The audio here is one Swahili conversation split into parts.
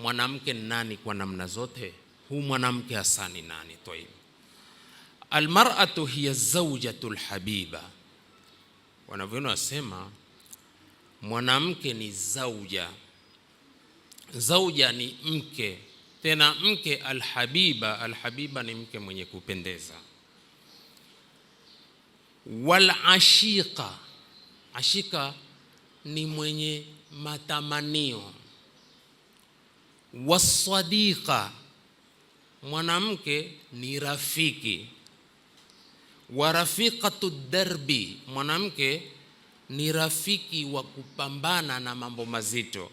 mwanamke nani kwa namna zote? Huu mwanamke hasa ni nani? Toib, almar'atu hiya zawjatul habiba. Wanavyoona wasema mwanamke ni zauja. Zauja ni mke, tena mke alhabiba. Alhabiba ni mke mwenye kupendeza. Wal ashika, ashika ni mwenye matamanio. Wasadiqa, mwanamke ni rafiki. Wa rafiqatu darbi, mwanamke ni rafiki wa kupambana na mambo mazito.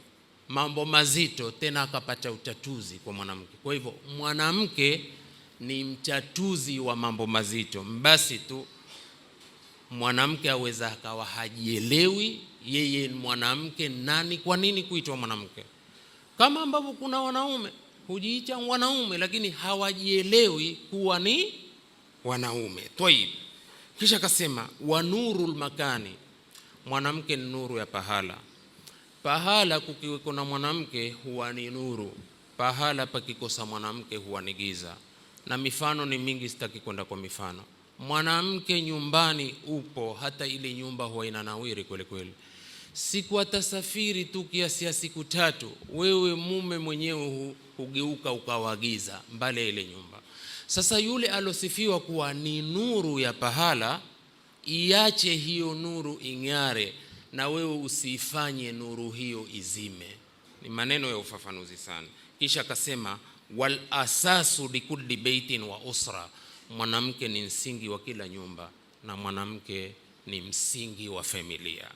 Mambo mazito tena akapata utatuzi kwa mwanamke. Kwa hivyo mwanamke ni mtatuzi wa mambo mazito. Basi tu mwanamke aweza akawa hajielewi yeye mwanamke nani. Kwa nini kuitwa mwanamke? Kama ambavyo kuna wanaume hujiita wanaume lakini hawajielewi kuwa ni wanaume. Toib, kisha akasema wa nurul makani, mwanamke ni nuru ya pahala. Pahala kukiweko na mwanamke huwa ni nuru, pahala pakikosa mwanamke huwa ni giza. Na mifano ni mingi, sitaki kwenda kwa mifano. Mwanamke nyumbani upo, hata ile nyumba huwa inanawiri kweli kweli. Siku atasafiri tu kiasi ya siku 3, wewe mume mwenyewe hugeuka ukawagiza mbale ile nyumba. Sasa yule alosifiwa kuwa ni nuru ya pahala, iache hiyo nuru ing'are na wewe usifanye nuru hiyo izime. Ni maneno ya ufafanuzi sana. Kisha akasema wal asasu likulli baitin wa usra, mwanamke ni msingi wa kila nyumba na mwanamke ni msingi wa familia.